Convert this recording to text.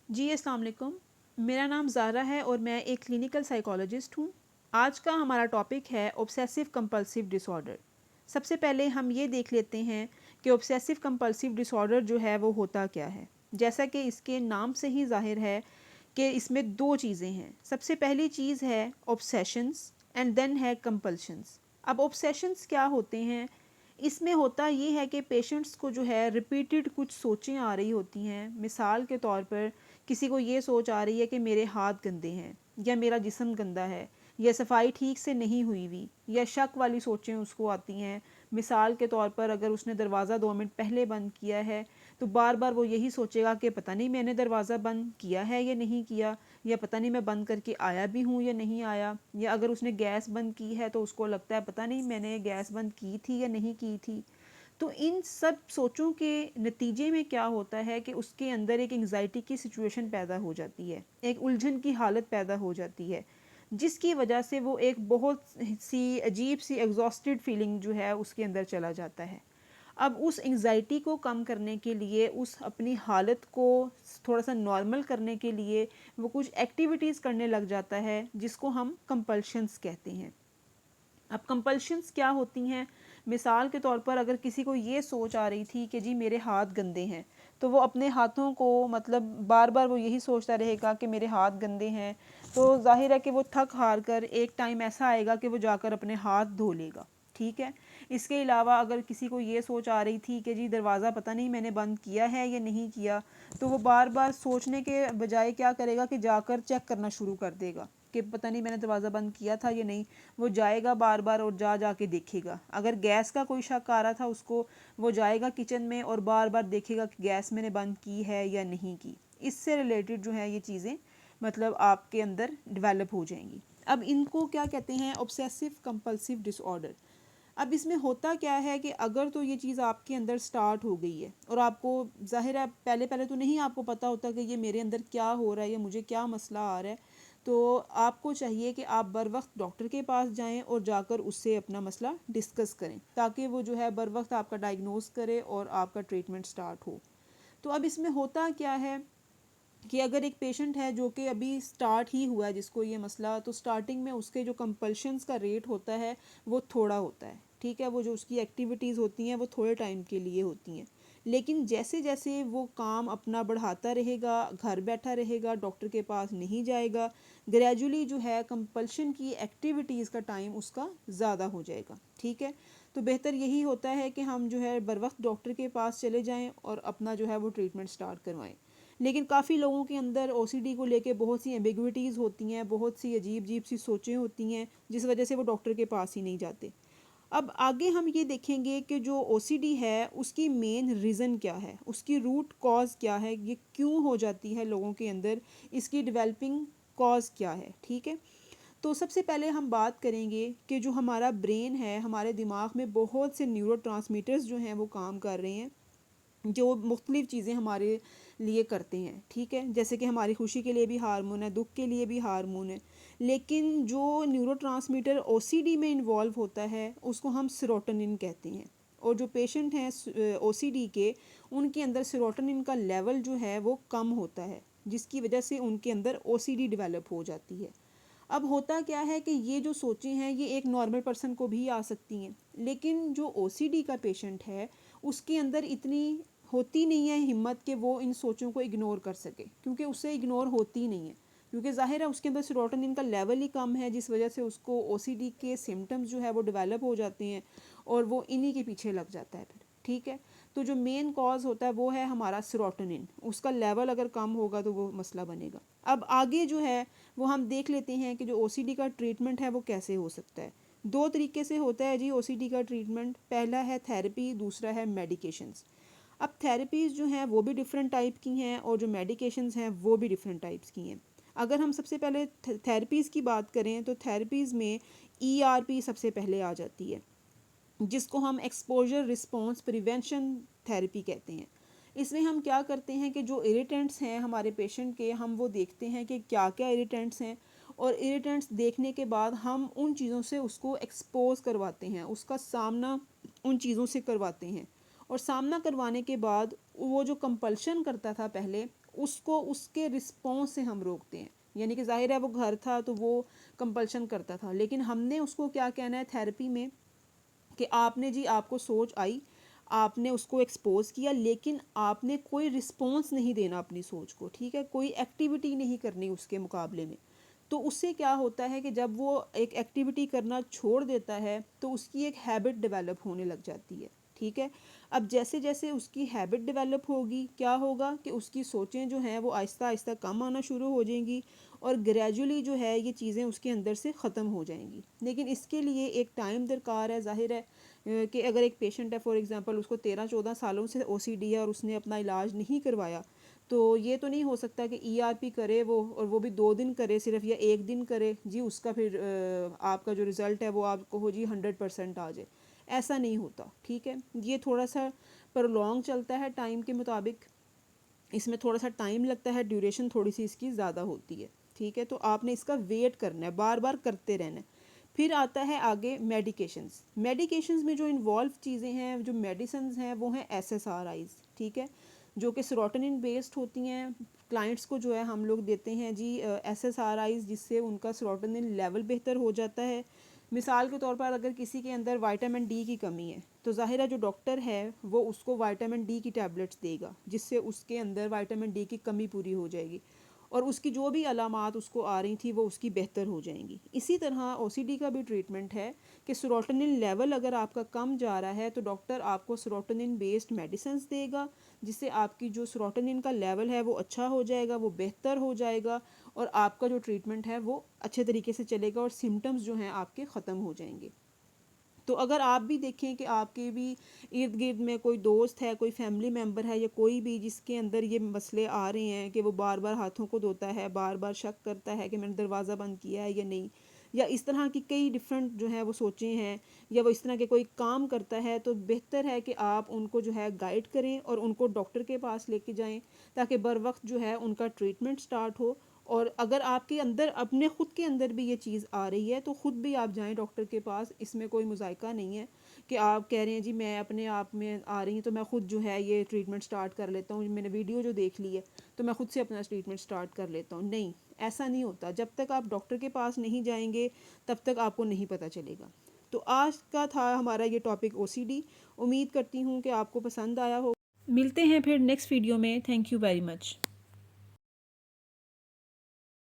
जी अस्सलाम वालेकुम। मेरा नाम ज़ारा है और मैं एक क्लिनिकल साइकोलॉजिस्ट हूँ। आज का हमारा टॉपिक है ऑब्सेसिव कंपल्सिव डिसऑर्डर। सबसे पहले हम ये देख लेते हैं कि ऑब्सेसिव कंपल्सिव डिसऑर्डर जो है वो होता क्या है। जैसा कि इसके नाम से ही ज़ाहिर है कि इसमें दो चीज़ें हैं। सबसे पहली चीज़ है ऑब्सेशंस एंड देन है कंपल्शंस। अब ऑब्सेशंस क्या होते हैं? इसमें होता ये है कि पेशेंट्स को जो है रिपीटेड कुछ सोचें आ रही होती हैं। मिसाल के तौर पर किसी को ये सोच आ रही है कि मेरे हाथ गंदे हैं या मेरा जिस्म गंदा है या सफाई ठीक से नहीं हुई हुई या शक वाली सोचें उसको आती हैं। मिसाल के तौर पर अगर उसने दरवाज़ा 2 मिनट पहले बंद किया है तो बार बार वो यही सोचेगा कि पता नहीं मैंने दरवाज़ा बंद किया है या नहीं किया, या पता नहीं मैं बंद करके आया भी हूँ या नहीं आया, या अगर उसने गैस बंद की है तो उसको लगता है पता नहीं मैंने गैस बंद की थी या नहीं की थी। तो इन सब सोचों के नतीजे में क्या होता है कि उसके अंदर एक एंग्जाइटी की सिचुएशन पैदा हो जाती है, एक उलझन की हालत पैदा हो जाती है, जिसकी वजह से वो एक बहुत सी अजीब सी एग्जॉस्टेड फीलिंग जो है उसके अंदर चला जाता है। अब उस एंग्जाइटी को कम करने के लिए, उस अपनी हालत को थोड़ा सा नॉर्मल करने के लिए वो कुछ एक्टिविटीज़ करने लग जाता है जिसको हम कंपल्शंस कहते हैं। अब कंपल्शंस क्या होती हैं? मिसाल के तौर पर अगर किसी को ये सोच आ रही थी कि जी मेरे हाथ गंदे हैं, तो वो अपने हाथों को मतलब बार बार वो यही सोचता रहेगा कि मेरे हाथ गंदे हैं। तो जाहिर है कि वो थक हार कर एक टाइम ऐसा आएगा कि वो जाकर अपने हाथ धो लेगा। ठीक है। इसके अलावा अगर किसी को ये सोच आ रही थी कि जी दरवाज़ा पता नहीं मैंने बंद किया है या नहीं किया, तो वो बार बार सोचने के बजाय क्या करेगा कि जाकर चेक करना शुरू कर देगा कि पता नहीं मैंने दरवाज़ा बंद किया था या नहीं। वो जाएगा बार बार और जा जा के देखेगा। अगर गैस का कोई शक आ रहा था उसको, वो जाएगा किचन में और बार बार देखेगा कि गैस मैंने बंद की है या नहीं की। इससे रिलेटेड जो है ये चीज़ें मतलब आपके अंदर डेवलप हो जाएंगी। अब इनको क्या कहते हैं? Obsessive compulsive disorder. अब इसमें होता क्या है कि अगर तो ये चीज़ आपके अंदर स्टार्ट हो गई है और आपको ज़ाहिर है पहले पहले तो नहीं आपको पता होता कि ये मेरे अंदर क्या हो रहा है या मुझे क्या मसला आ रहा है, तो आपको चाहिए कि आप बर वक्त डॉक्टर के पास जाएं और जाकर उससे अपना मसला डिस्कस करें ताकि वो जो है बर वक्त आपका डायग्नोस करे और आपका ट्रीटमेंट स्टार्ट हो। तो अब इसमें होता क्या है कि अगर एक पेशेंट है जो कि अभी स्टार्ट ही हुआ है जिसको ये मसला, तो स्टार्टिंग में उसके जो कंपल्शंस का रेट होता है वो थोड़ा होता है। ठीक है। वो जो उसकी एक्टिविटीज़ होती हैं वो थोड़े टाइम के लिए होती हैं। लेकिन जैसे जैसे वो काम अपना बढ़ाता रहेगा, घर बैठा रहेगा, डॉक्टर के पास नहीं जाएगा, ग्रेजुअली जो है कंपल्शन की एक्टिविटीज़ का टाइम उसका ज़्यादा हो जाएगा। ठीक है। तो बेहतर यही होता है कि हम जो है बर वक्त डॉक्टर के पास चले जाएं और अपना जो है वो ट्रीटमेंट स्टार्ट करवाएं। लेकिन काफ़ी लोगों के अंदर ओसीडी को लेके बहुत सी एम्बिग्विटीज़ होती हैं, बहुत सी अजीब अजीब सी सोचें होती हैं, जिस वजह से वो डॉक्टर के पास ही नहीं जाते। अब आगे हम ये देखेंगे कि जो ओसीडी है उसकी मेन रीज़न क्या है, उसकी रूट कॉज क्या है, ये क्यों हो जाती है लोगों के अंदर, इसकी डेवलपिंग कॉज क्या है। ठीक है। तो सबसे पहले हम बात करेंगे कि जो हमारा ब्रेन है, हमारे दिमाग में बहुत से न्यूरो जो हैं वो काम कर रहे हैं, जो मुख्तलिफ़ चीज़ें हमारे लिए करते हैं। ठीक है। जैसे कि हमारी खुशी के लिए भी हार्मोन है, दुख के लिए भी हार्मोन है। लेकिन जो न्यूरोट्रांसमीटर ओसीडी में इन्वॉल्व होता है उसको हम सेरोटोनिन कहते हैं। और जो पेशेंट हैं ओसीडी के, उनके अंदर सेरोटोनिन का लेवल जो है वो कम होता है, जिसकी वजह से उनके अंदर ओसीडी डेवलप हो जाती है। अब होता क्या है कि ये जो सोचें हैं ये एक नॉर्मल पर्सन को भी आ सकती हैं, लेकिन जो ओसीडी का पेशेंट है उसके अंदर इतनी होती नहीं है हिम्मत कि वो इन सोचों को इग्नोर कर सके, क्योंकि उससे इग्नोर होती नहीं है, क्योंकि जाहिर है उसके अंदर सेरोटोनिन का लेवल ही कम है, जिस वजह से उसको ओसीडी के सिम्टम्स जो है वो डेवलप हो जाते हैं और वो इन्हीं के पीछे लग जाता है फिर। ठीक है। तो जो मेन कॉज होता है वो है हमारा सेरोटोनिन, उसका लेवल अगर कम होगा तो वो मसला बनेगा। अब आगे जो है वो हम देख लेते हैं कि जो ओसीडी का ट्रीटमेंट है वो कैसे हो सकता है। दो तरीके से होता है जी ओसीडी का ट्रीटमेंट। पहला है थेरेपी, दूसरा है मेडिकेशंस। अब थेरेपीज़ जो हैं वो भी डिफरेंट टाइप की हैं और जो मेडिकेशंस हैं वो भी डिफरेंट टाइप्स की हैं। अगर हम सबसे पहले थेरेपीज़ की बात करें तो थेरेपीज़ में ईआरपी सबसे पहले आ जाती है, जिसको हम एक्सपोजर रिस्पॉन्स प्रिवेंशन थेरेपी कहते हैं। इसमें हम क्या करते हैं कि जो इरिटेंट्स हैं हमारे पेशेंट के, हम वो देखते हैं कि क्या क्या इरिटेंट्स हैं, और इरिटेंट्स देखने के बाद हम उन चीज़ों से उसको एक्सपोज करवाते हैं, उसका सामना उन चीज़ों से करवाते हैं। और सामना करवाने के बाद वो जो कंपल्शन करता था पहले, उसको उसके रिस्पॉन्स से हम रोकते हैं। यानी कि ज़ाहिर है वो घर था तो वो कंपल्शन करता था, लेकिन हमने उसको क्या कहना है थेरेपी में कि आपने जी आपको सोच आई, आपने उसको एक्सपोज किया, लेकिन आपने कोई रिस्पॉन्स नहीं देना अपनी सोच को, ठीक है, कोई एक्टिविटी नहीं करनी उसके मुकाबले में। तो उससे क्या होता है कि जब वो एक एक्टिविटी करना छोड़ देता है तो उसकी एक हैबिट डेवलप होने लग जाती है, ठीक है। अब जैसे जैसे उसकी हैबिट डेवलप होगी क्या होगा कि उसकी सोचें जो हैं वो आहिस्ता आहिस्ता कम आना शुरू हो जाएंगी और ग्रेजुअली जो है ये चीज़ें उसके अंदर से ख़त्म हो जाएंगी। लेकिन इसके लिए एक टाइम दरकार है। ज़ाहिर है कि अगर एक पेशेंट है फॉर एग्ज़ाम्पल उसको 13-14 सालों से ओसीडी है और उसने अपना इलाज नहीं करवाया, तो ये तो नहीं हो सकता कि ईआरपी करे वो और वो भी 2 दिन करे सिर्फ या 1 दिन करे जी उसका फिर आपका जो रिज़ल्ट है वो आपको हो जी 100% आ जाए। ऐसा नहीं होता, ठीक है। ये थोड़ा सा प्रलॉन्ग चलता है टाइम के मुताबिक, इसमें थोड़ा सा टाइम लगता है, ड्यूरेशन थोड़ी सी इसकी ज़्यादा होती है, ठीक है। तो आपने इसका वेट करना है, बार बार करते रहना है। फिर आता है आगे मेडिकेशंस। मेडिकेशंस में जो इन्वॉल्व चीज़ें हैं, जो मेडिसिन्स हैं, वो हैं एसएसआरआईज, ठीक है, जो कि सेरोटोनिन बेस्ड होती हैं। क्लाइंट्स को जो है हम लोग देते हैं जी एसएसआरआईज, जिससे उनका सेरोटोनिन लेवल बेहतर हो जाता है। मिसाल के तौर पर अगर किसी के अंदर विटामिन डी की कमी है तो ज़ाहिर है जो डॉक्टर है वो उसको विटामिन डी की टैबलेट्स देगा, जिससे उसके अंदर विटामिन डी की कमी पूरी हो जाएगी और उसकी जो भी अलामात उसको आ रही थी वो उसकी बेहतर हो जाएंगी। इसी तरह ओसीडी का भी ट्रीटमेंट है कि सेरोटोनिन लेवल अगर आपका कम जा रहा है तो डॉक्टर आपको सेरोटोनिन बेस्ड मेडिसिन्स देगा, जिससे आपकी जो सेरोटोनिन का लेवल है वो अच्छा हो जाएगा, वो बेहतर हो जाएगा और आपका जो ट्रीटमेंट है वो अच्छे तरीके से चलेगा और सिम्टम्स जो हैं आपके ख़त्म हो जाएंगे। तो अगर आप भी देखें कि आपके भी इर्द गिर्द में कोई दोस्त है, कोई फैमिली मेम्बर है या कोई भी जिसके अंदर ये मसले आ रहे हैं कि वो बार बार हाथों को धोता है, बार बार शक करता है कि मैंने दरवाज़ा बंद किया है या नहीं, या इस तरह की कई डिफरेंट जो है वो सोचें हैं, या वो इस तरह के कोई काम करता है, तो बेहतर है कि आप उनको जो है गाइड करें और उनको डॉक्टर के पास लेके जाएं ताकि बर वक्त जो है उनका ट्रीटमेंट स्टार्ट हो। और अगर आपके अंदर अपने ख़ुद के अंदर भी ये चीज़ आ रही है तो ख़ुद भी आप जाएं डॉक्टर के पास, इसमें कोई मुज़ायका नहीं है कि आप कह रहे हैं जी मैं अपने आप में आ रही हूँ तो मैं ख़ुद जो है ये ट्रीटमेंट स्टार्ट कर लेता हूँ, मैंने वीडियो जो देख ली है तो मैं ख़ुद से अपना ट्रीटमेंट स्टार्ट कर लेता हूँ। नहीं, ऐसा नहीं होता। जब तक आप डॉक्टर के पास नहीं जाएंगे तब तक आपको नहीं पता चलेगा। तो आज का था हमारा ये टॉपिक ओसीडी। उम्मीद करती हूँ कि आपको पसंद आया हो। मिलते हैं फिर नेक्स्ट वीडियो में। Thank you very much.